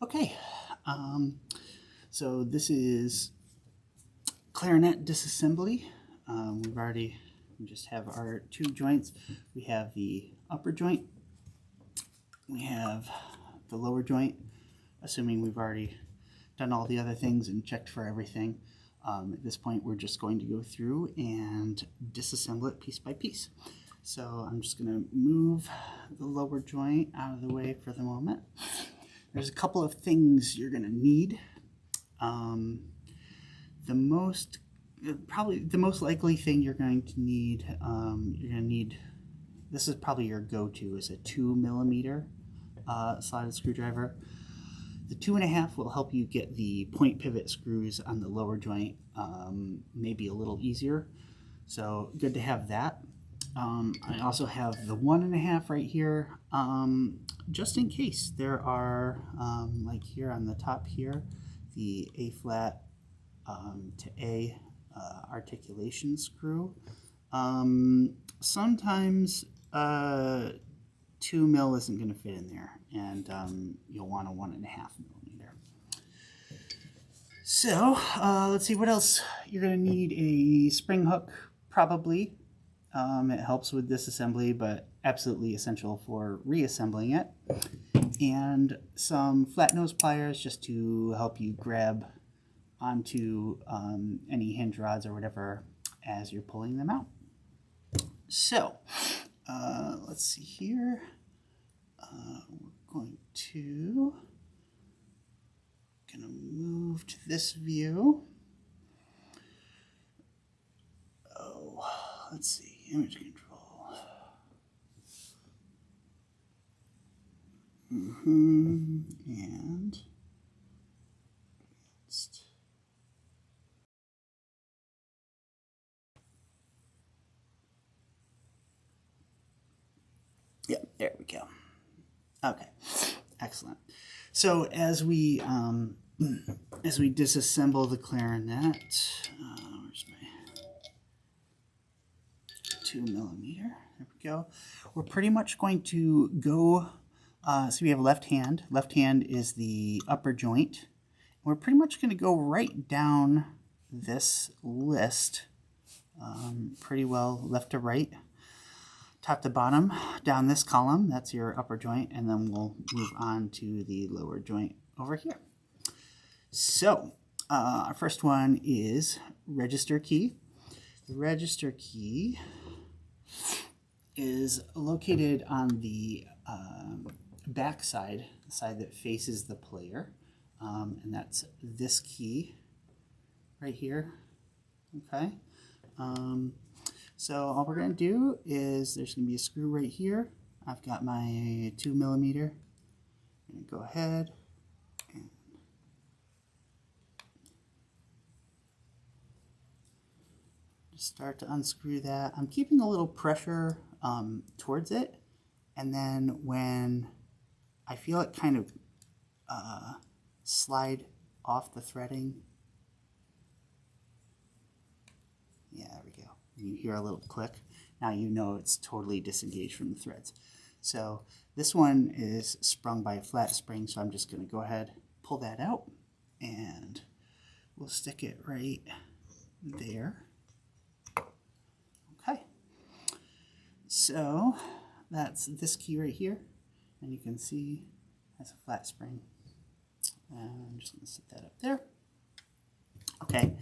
Okay, so this is Clarinet Disassembly. We just have our two joints. We have the upper joint, we have the lower joint, assuming we've already done all the other things and checked for everything. At this point, we're just going to go through and disassemble it piece by piece. So I'm just going to move the lower joint out of the way for the moment. There's a couple of things you're going to need. Probably the most likely thing you're going to need, this is probably your go-to, is a 2mm slotted screwdriver. The 2.5 will help you get the point pivot screws on the lower joint maybe a little easier. So good to have that. I also have the 1.5 right here, just in case there are, like here on the top here, the A flat to A articulation screw. Sometimes 2 mil isn't going to fit in there, and you'll want a 1.5mm. So let's see what else. You're going to need a spring hook, probably. It helps with disassembly, but absolutely essential for reassembling it. And some flat nose pliers just to help you grab onto any hinge rods or whatever as you're pulling them out. So let's see here. We're gonna move to this view. Oh, let's see. Image control. And yeah, there we go. Okay, excellent. So as we disassemble the clarinet, where's my 2mm? There we go. We're pretty much going to go. So we have left hand. Left hand is the upper joint. We're pretty much going to go right down this list, pretty well left to right, top to bottom, down this column. That's your upper joint, and then we'll move on to the lower joint over here. So our first one is register key. The register key is located on the back side, the side that faces the player, and that's this key right here. Okay, so all we're going to do is there's going to be a screw right here. I've got my 2mm. I'm going to go ahead and start to unscrew that. I'm keeping a little pressure towards it, and then when I feel it kind of slide off the threading, yeah, there we go. You hear a little click. Now you know it's totally disengaged from the threads. So this one is sprung by a flat spring, so I'm just going to go ahead, pull that out, and we'll stick it right there. Okay. So that's this key right here, and you can see that's a flat spring. And I'm just going to set that up there. Okay.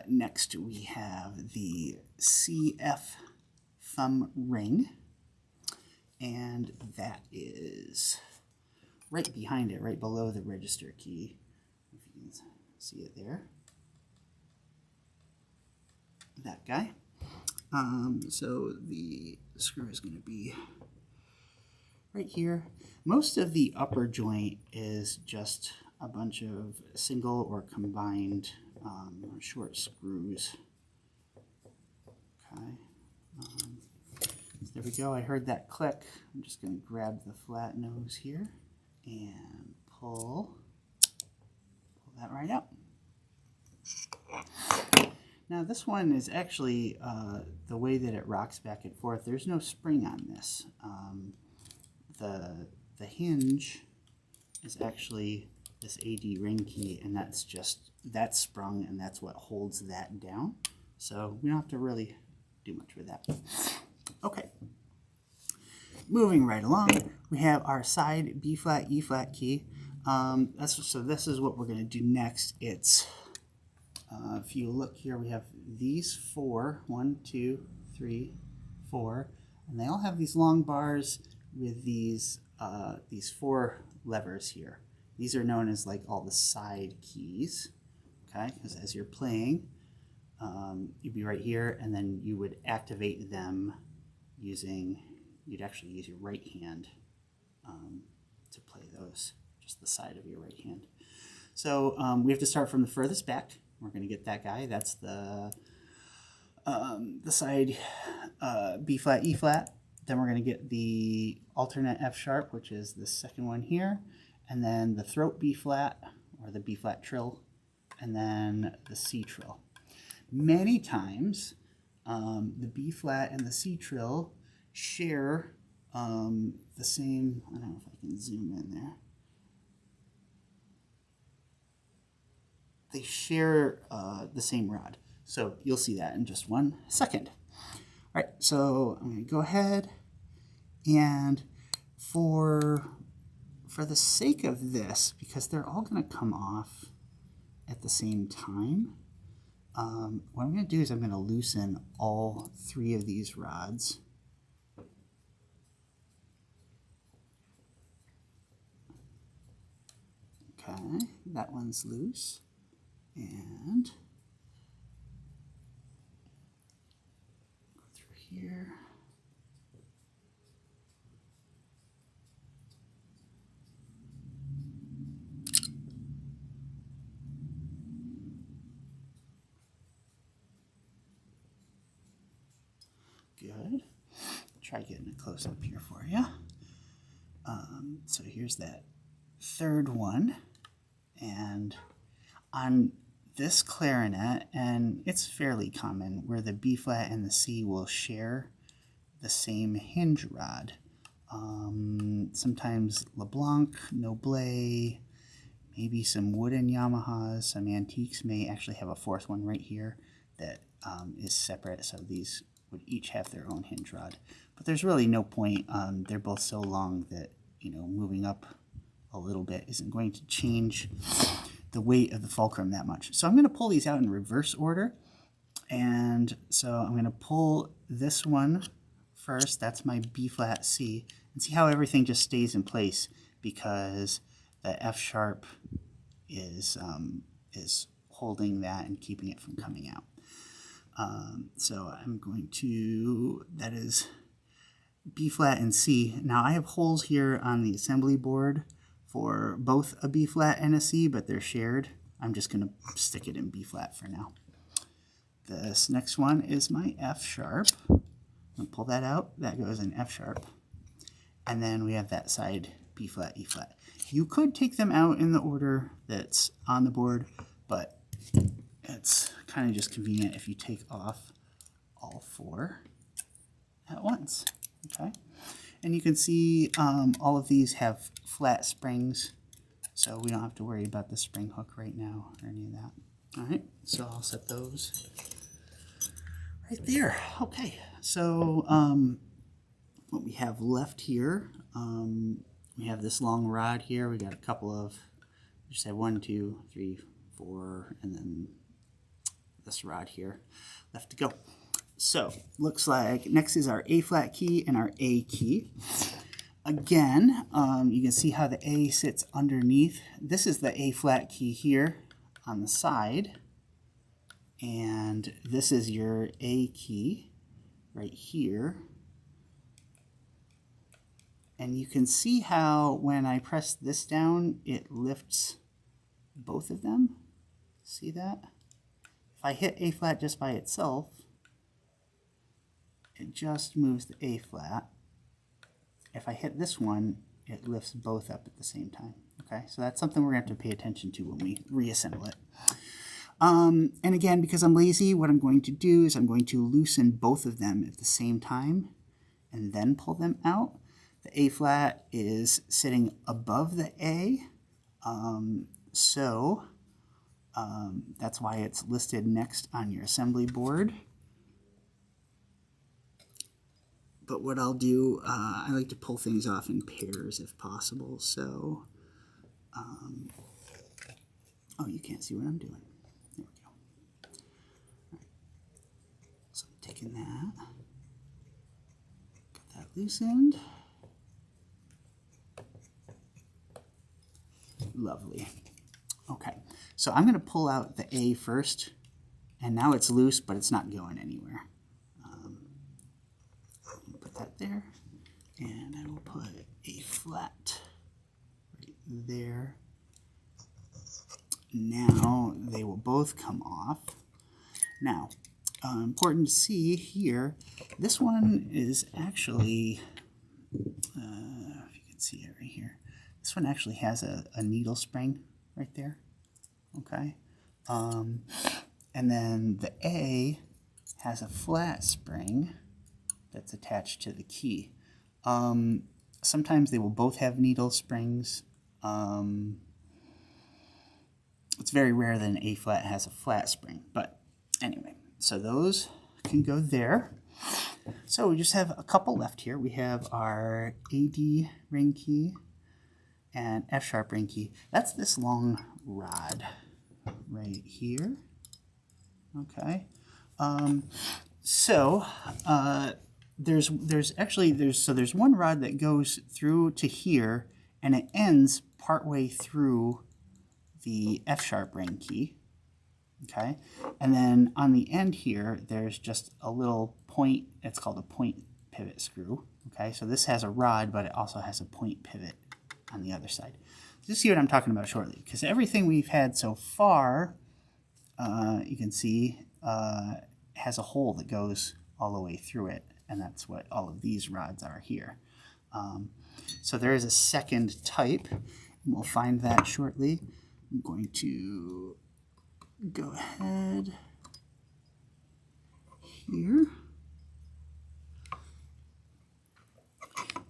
Next we have the CF thumb ring, and that is right behind it, right below the register key. If you can see it there. That guy. So the screw is going to be right here. Most of the upper joint is just a bunch of single or combined short screws. Okay. So there we go. I heard that click. I'm just going to grab the flat nose here and pull that right out. Now this one is actually the way that it rocks back and forth. There's no spring on this. The hinge is actually this AD ring key, and that's sprung, and that's what holds that down. So we don't have to really do much with that. Okay. Moving right along, we have our side B flat, E flat key. So this is what we're going to do next. It's, if you look here, we have these 4, 1, 2, 3, 4, and they all have these long bars with these 4 levers here. These are known as like all the side keys, okay? Because as you're playing, you'd be right here, and then you would activate them using, you'd actually use your right hand to play those, just the side of your right hand. So we have to start from the furthest back. We're going to get that guy. That's the side B flat, E flat. Then we're going to get the alternate F sharp, which is the second one here, and then the throat B flat, or the B flat trill, and then the C trill. Many times, the B flat and the C trill share the same, I don't know if I can zoom in there. They share the same rod. So you'll see that in just 1 second. All right, so I'm going to go ahead, and for the sake of this, because they're all going to come off at the same time, what I'm going to do is I'm going to loosen all 3 of these rods. Okay, that one's loose, and go through here. Good. Try getting a close up here for you. So here's that 3rd one, and on this clarinet, and it's fairly common where the B flat and the C will share the same hinge rod. Sometimes LeBlanc, Noblet, maybe some wooden Yamahas, some antiques may actually have a 4th one right here that is separate, so these would each have their own hinge rod. But there's really no point. They're both so long that, you know, moving up a little bit isn't going to change the weight of the fulcrum that much. So I'm going to pull these out in reverse order. And so I'm going to pull this one first. That's my B flat C. And see how everything just stays in place because the F sharp is holding that and keeping it from coming out. So I'm going to, that is B flat and C. Now I have holes here on the assembly board for both a B flat and a C, but they're shared. I'm just going to stick it in B flat for now. This next one is my F sharp. I'm going to pull that out. That goes in F sharp. And then we have that side B flat, E flat. You could take them out in the order that's on the board, but it's kind of just convenient if you take off all 4 at once. Okay, and you can see all of these have flat springs, so we don't have to worry about the spring hook right now or any of that. All right, so I'll set those right there. Okay, so what we have left here, we have this long rod here. We got a couple of, we just have 1, 2, 3, 4, and then this rod here left to go. So looks like next is our A flat key and our A key. Again, you can see how the A sits underneath. This is the A flat key here on the side, and this is your A key right here. And you can see how when I press this down, it lifts both of them. See that? If I hit A flat just by itself, it just moves the A flat. If I hit this one, it lifts both up at the same time. Okay, so that's something we're going to have to pay attention to when we reassemble it. And again, because I'm lazy, what I'm going to do is I'm going to loosen both of them at the same time and then pull them out. The A flat is sitting above the A, That's why it's listed next on your assembly board. But what I'll do, I like to pull things off in pairs if possible. So, oh, you can't see what I'm doing. There we go. All right. So I'm taking that, got that loosened. Lovely. Okay, so I'm going to pull out the A first, and now it's loose, but it's not going anywhere. Put that there, and I will put A flat right there. Now they will both come off. Now, important to see here, this one is actually, if you can see it right here, this one actually has a needle spring right there, okay? And then the A has a flat spring that's attached to the key. Sometimes they will both have needle springs. It's very rare that an A flat has a flat spring, but anyway, so those can go there. So we just have a couple left here. We have our AD ring key and F sharp ring key. That's this long rod right here. Okay. There's one rod that goes through to here, and it ends partway through the F sharp ring key. Okay, and then on the end here, there's just a little point. It's called a point pivot screw. Okay, so this has a rod, but it also has a point pivot on the other side. Just see what I'm talking about shortly, because everything we've had so far, you can see, has a hole that goes all the way through it, and that's what all of these rods are here. So there is a second type, and we'll find that shortly. I'm going to go ahead here.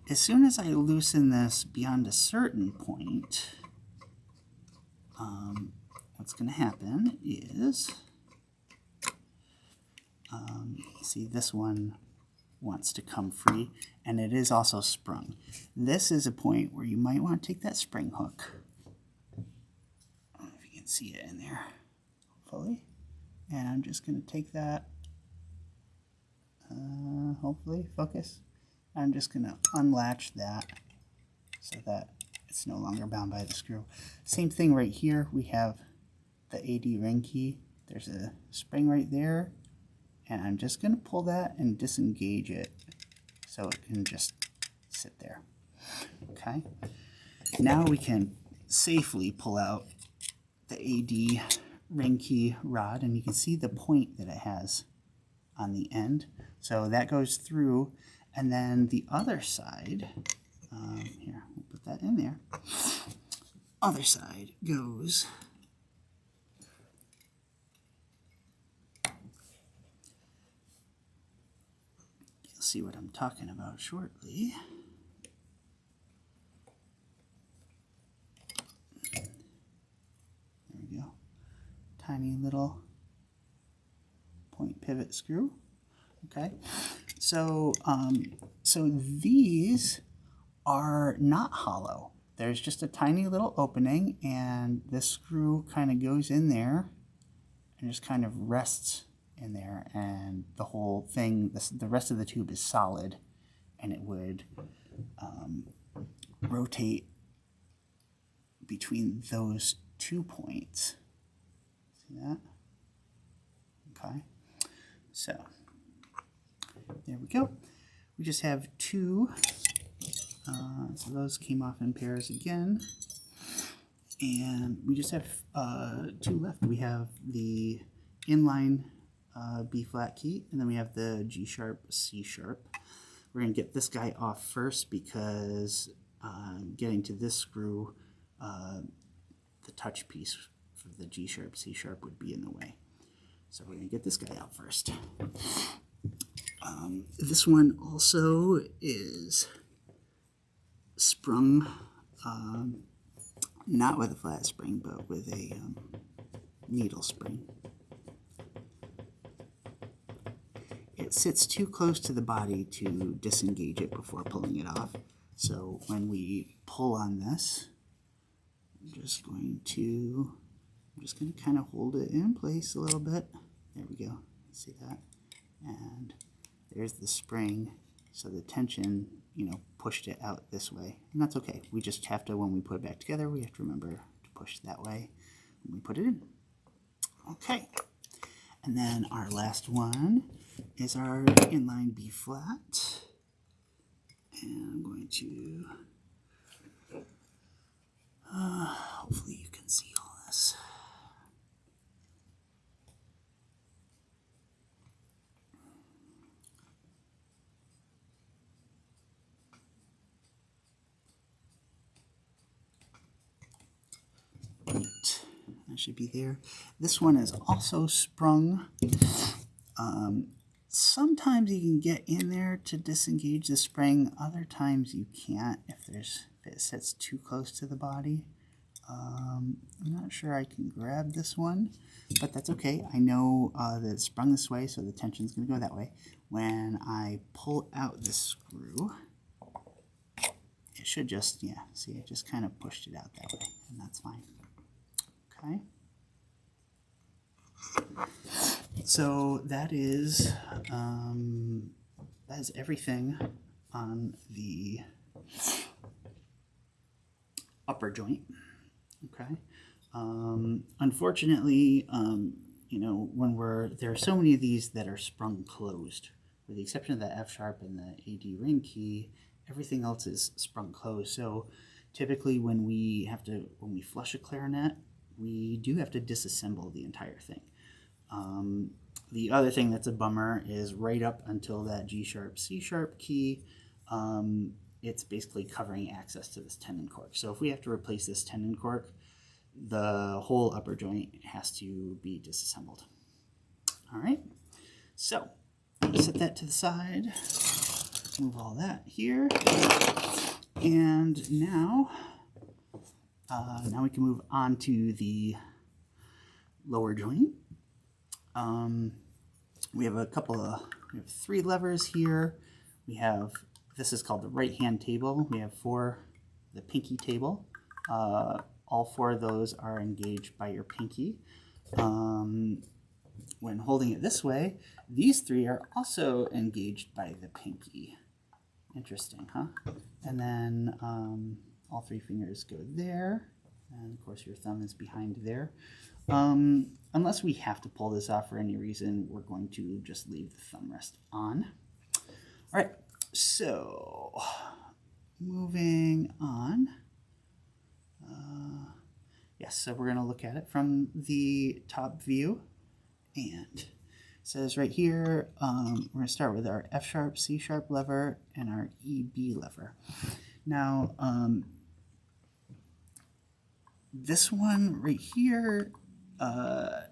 As soon as I loosen this beyond a certain point, what's going to happen is, see, this one wants to come free, and it is also sprung. This is a point where you might want to take that spring hook. I don't know if you can see it in there, hopefully. And I'm just going to take that, hopefully, focus. I'm just going to unlatch that so that it's no longer bound by the screw. Same thing right here. We have the AD ring key. There's a spring right there, and I'm just going to pull that and disengage it so it can just sit there. Okay. Now we can safely pull out the AD ring key rod, and you can see the point that it has on the end. So that goes through. And then the other side, here, we'll put that in there. Other side goes, you'll see what I'm talking about shortly. There we go. Tiny little point pivot screw. Okay. So these are not hollow. There's just a tiny little opening, and this screw kind of goes in there and just kind of rests in there, and the whole thing, the rest of the tube is solid, and it would rotate between those 2 points. See that? Okay. So there we go. We just have two. So those came off in pairs again. And we just have two left. We have the inline B flat key, and then we have the G sharp, C sharp. We're going to get this guy off first because getting to this screw, the touch piece for the G sharp, C sharp would be in the way. So we're going to get this guy out first. This one also is sprung not with a flat spring, but with a needle spring. It sits too close to the body to disengage it before pulling it off. So when we pull on this, I'm just going to kind of hold it in place a little bit. There we go. See that? And there's the spring. So the tension, pushed it out this way. And that's okay. We just have to, when we put it back together, we have to remember to push that way when we put it in. Okay. And then our last one is our inline B flat. And I'm going to, hopefully you can see all this. That should be there. This one is also sprung. Sometimes you can get in there to disengage the spring. Other times you can't if it sits too close to the body. I'm not sure I can grab this one, but that's okay. I know that it's sprung this way, so the tension's going to go that way. When I pull out the screw, it should just, see, it just kind of pushed it out that way, and that's fine. Okay. So that is everything on the upper joint. Okay. Unfortunately, when there are so many of these that are sprung closed, with the exception of the F sharp and the AD ring key, everything else is sprung closed. So typically when we flush a clarinet, we do have to disassemble the entire thing. The other thing that's a bummer is right up until that G sharp, C sharp key, it's basically covering access to this tenon cork. So if we have to replace this tenon cork, the whole upper joint has to be disassembled. All right, so set that to the side, move all that here, and now we can move on to the lower joint. We have three levers here. This is called the right hand table. We have the pinky table. All four of those are engaged by your pinky. When holding it this way, these three are also engaged by the pinky. Interesting, huh? And then all three fingers go there. And of course your thumb is behind there. Unless we have to pull this off for any reason, we're going to just leave the thumb rest on. All right, so moving on. Yes, so we're going to look at it from the top view. And it says right here, we're going to start with our F sharp, C sharp lever, and our EB lever. Now, this one right here, here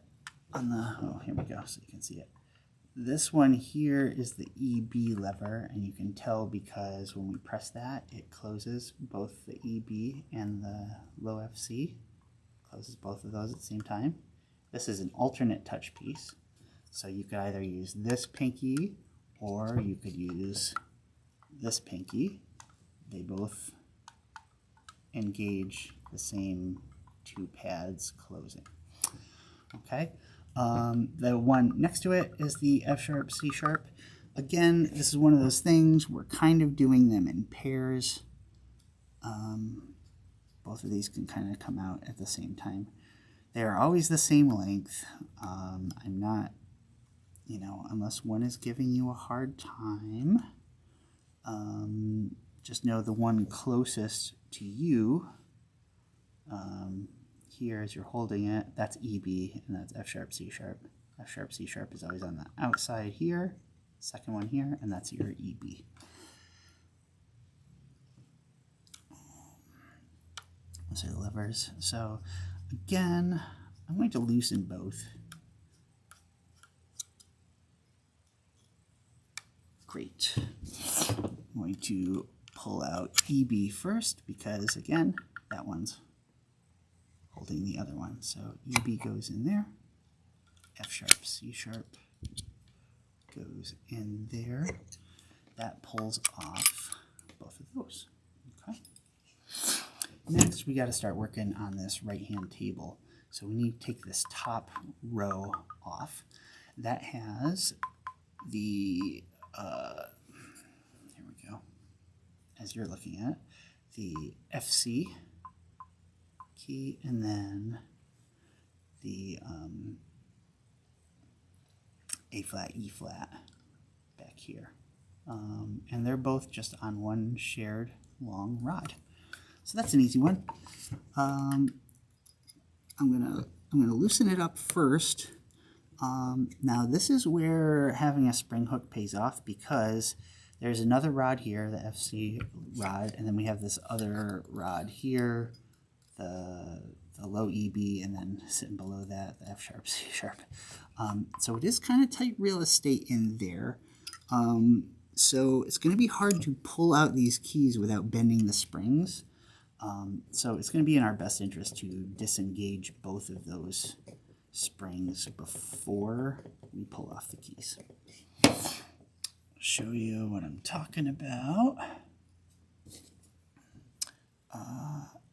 we go, so you can see it. This one here is the EB lever, and you can tell because when we press that, it closes both the EB and the low FC. Closes both of those at the same time. This is an alternate touch piece, so you could either use this pinky or you could use this pinky. They both engage the same two pads closing. Okay. The one next to it is the F sharp, C sharp. Again, this is one of those things, we're kind of doing them in pairs. Both of these can kind of come out at the same time. They are always the same length. I'm not, unless one is giving you a hard time, just know the one closest to you, here as you're holding it, that's EB, and that's F sharp, C sharp. F sharp, C sharp is always on the outside here, second one here, and that's your EB. Those are the levers. So again, I'm going to loosen both. Great. I'm going to pull out EB first because, again, that one's holding the other one. So EB goes in there, F sharp, C sharp goes in there. That pulls off both of those. Okay. Next, we got to start working on this right-hand table. So we need to take this top row off. That has the, here we go, as you're looking at, the FC key, and then the A flat, E flat back here. And they're both just on one shared long rod. So that's an easy one. I'm gonna loosen it up first. Now this is where having a spring hook pays off, because there's another rod here, the FC rod, and then we have this other rod here, the low EB, and then sitting below that, the F sharp, C sharp. So it is kind of tight real estate in there. So it's going to be hard to pull out these keys without bending the springs. So it's going to be in our best interest to disengage both of those springs before we pull off the keys. Show you what I'm talking about.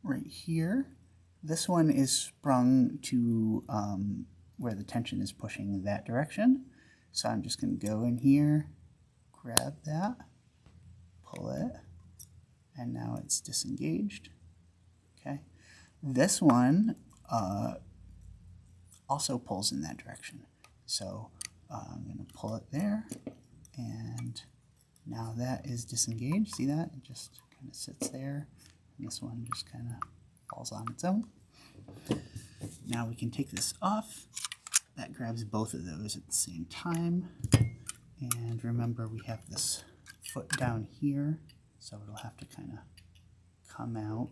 Right here, this one is sprung to where the tension is pushing that direction. So I'm just going to go in here, grab that, pull it, and now it's disengaged. Okay. This one also pulls in that direction. So I'm going to pull it there, and now that is disengaged. See that? It just kind of sits there, and this one just kind of falls on its own. Now we can take this off. That grabs both of those at the same time. And remember, we have this foot down here, so it'll have to kind of come out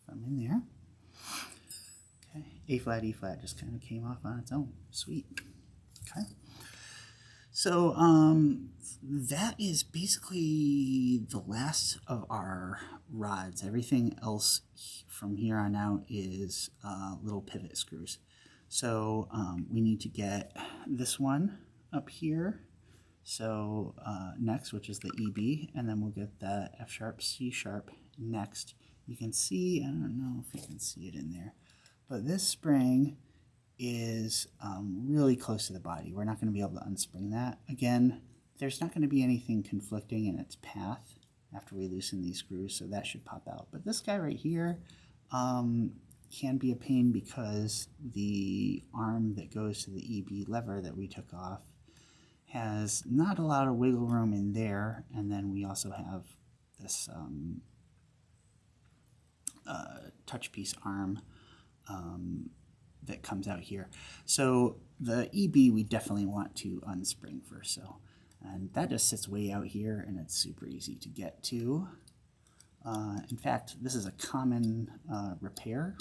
from in there. Okay, A flat, E flat just kind of came off on its own. Sweet. Okay. So that is basically the last of our rods. Everything else from here on out is little pivot screws. So we need to get this one up here. So next, which is the EB, and then we'll get the F sharp, C sharp next. You can see, I don't know if you can see it in there, but this spring is really close to the body. We're not going to be able to unspring that. Again, there's not going to be anything conflicting in its path after we loosen these screws, so that should pop out. But this guy right here can be a pain because the arm that goes to the EB lever that we took off has not a lot of wiggle room in there, and then we also have this touch piece arm that comes out here. So the EB we definitely want to unspring first. So, and that just sits way out here, and it's super easy to get to. In fact, this is a common repair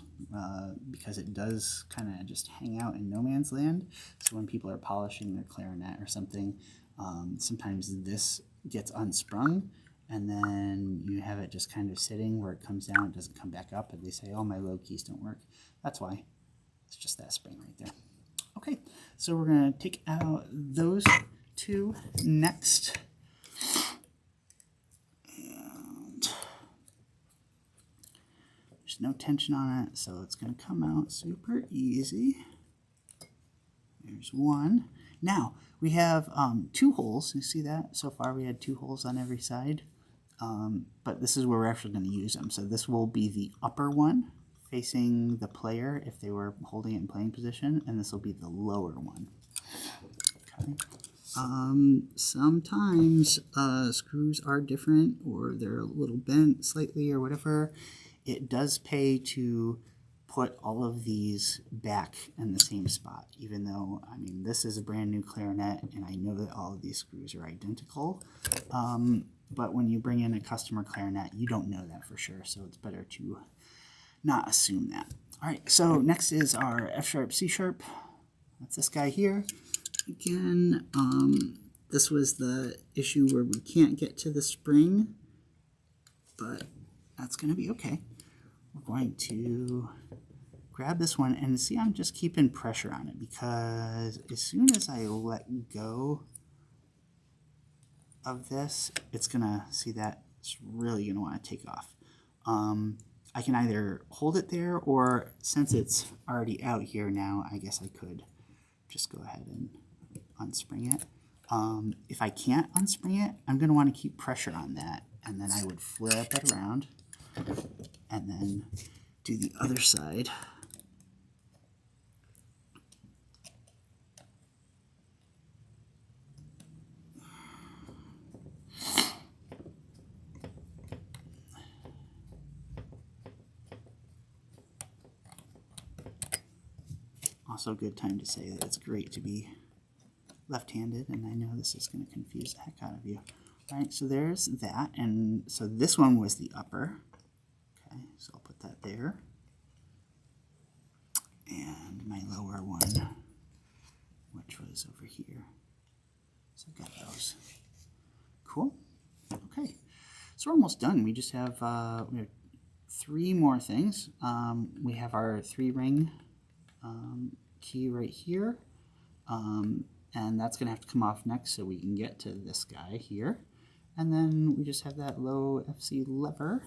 because it does kind of just hang out in no man's land. So when people are polishing their clarinet or something, sometimes this gets unsprung, and then you have it just kind of sitting where it comes down, it doesn't come back up, and they say, oh, my low keys don't work. That's why. It's just that spring right there. Okay, so we're going to take out those two next. There's no tension on it, so it's going to come out super easy. There's one. Now, we have two holes. You see that? So far we had two holes on every side, but this is where we're actually going to use them. So this will be the upper one facing the player if they were holding it in playing position, and this will be the lower one. Okay. Sometimes screws are different, or they're a little bent slightly or whatever. It does pay to put all of these back in the same spot, even though, I mean, this is a brand new clarinet, and I know that all of these screws are identical. But when you bring in a customer clarinet, you don't know that for sure, so it's better to not assume that. All right, so next is our F sharp, C sharp. That's this guy here. Again, this was the issue where we can't get to the spring, but that's going to be okay. We're going to grab this one and see, I'm just keeping pressure on it because as soon as I let go of this, it's gonna see that it's really gonna want to take off. I can either hold it there, or since it's already out here now, I guess I could just go ahead and unspring it. If I can't unspring it, I'm going to want to keep pressure on that, and then I would flip it around and then do the other side. Also a good time to say that it's great to be left-handed, and I know this is going to confuse the heck out of you. All right, so there's that, and so this one was the upper. Okay, so I'll put that there. And my lower one, which was over here. So I've got those. Cool. Okay, so we're almost done. We just have, we have 3 more things. We have our 3-ring key right here, and that's going to have to come off next so we can get to this guy here. And then we just have that low FC lever.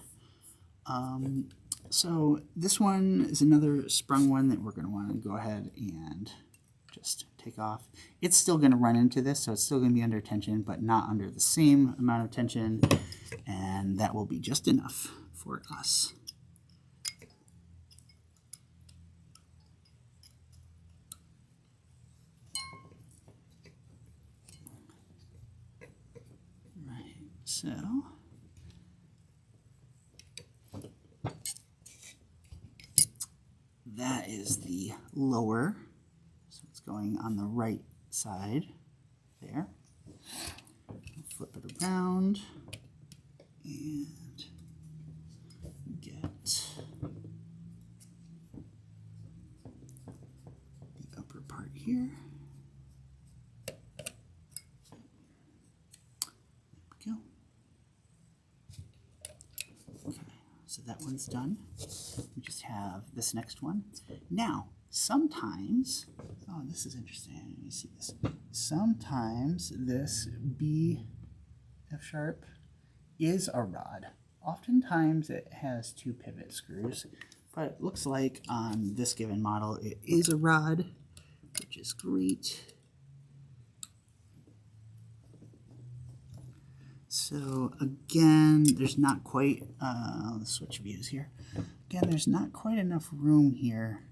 So this one is another sprung one that we're going to want to go ahead and just take off. It's still going to run into this, so it's still going to be under tension, but not under the same amount of tension, and that will be just enough for us. So that is the lower, so it's going on the right side there. Flip it around and get the upper part here. So that one's done. We just have this next one. Now, sometimes, oh, this is interesting. Let me see this. Sometimes this B F sharp is a rod. Oftentimes it has 2 pivot screws, but it looks like on this given model it is a rod, which is great. So again, there's not quite, let's switch views here. Again, there's not quite enough room here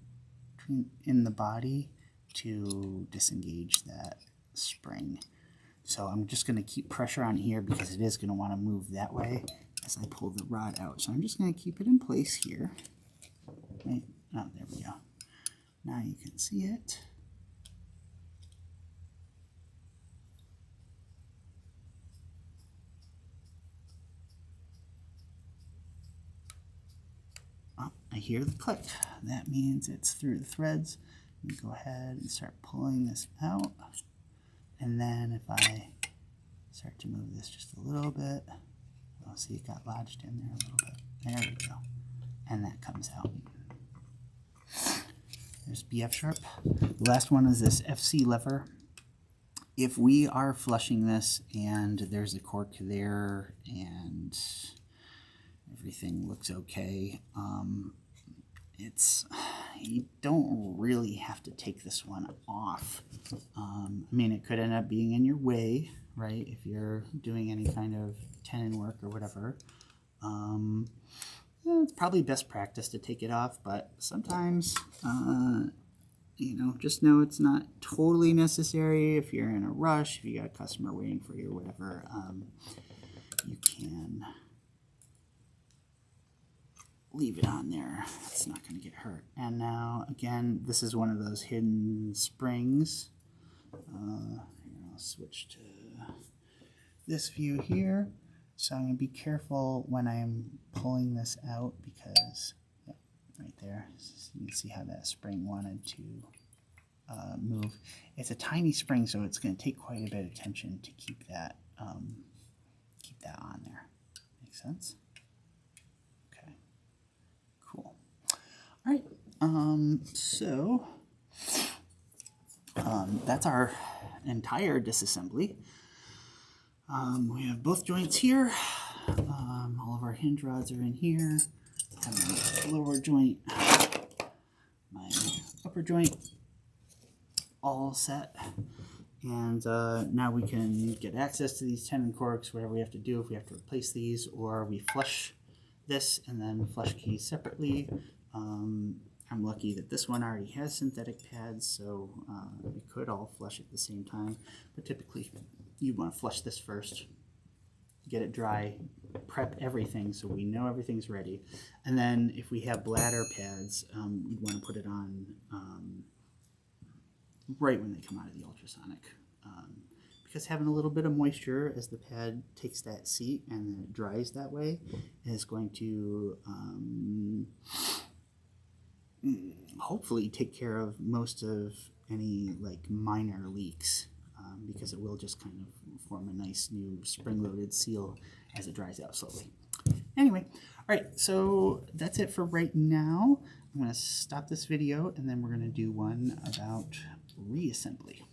in the body to disengage that spring. So I'm just going to keep pressure on here because it is going to want to move that way as I pull the rod out. So I'm just going to keep it in place here. Right? Oh, there we go. Now you can see it. Oh, I hear the click. That means it's through the threads. Let me go ahead and start pulling this out. And then if I start to move this just a little bit, you'll see it got lodged in there a little bit. There we go. And that comes out. There's BF sharp. The last one is this FC lever. If we are flushing this and there's a cork there and everything looks okay, you don't really have to take this one off. I mean, it could end up being in your way, right, if you're doing any kind of tenon work or whatever. It's probably best practice to take it off, but sometimes, you know, just know it's not totally necessary. If you're in a rush, if you got a customer waiting for you or whatever, you can leave it on there. It's not going to get hurt. And now, again, this is one of those hidden springs. Here, I'll switch to this view here. So I'm going to be careful when I'm pulling this out because, yeah, right there, you can see how that spring wanted to move. It's a tiny spring, so it's going to take quite a bit of tension to keep that on there. Make sense? Okay, cool. All right, That's our entire disassembly. We have both joints here. All of our hinge rods are in here. My lower joint, my upper joint, all set. And now we can get access to these tenon corks, whatever we have to do, if we have to replace these, or we flush this and then flush keys separately. I'm lucky that this one already has synthetic pads, so we could all flush at the same time. But typically, you want to flush this first, get it dry, prep everything so we know everything's ready. And then if we have bladder pads, we'd want to put it on right when they come out of the ultrasonic. Because having a little bit of moisture as the pad takes that seat and then it dries that way is going to hopefully take care of most of any like minor leaks, because it will just kind of form a nice new spring-loaded seal as it dries out slowly. Anyway, all right, so that's it for right now. I'm going to stop this video and then we're going to do one about reassembly.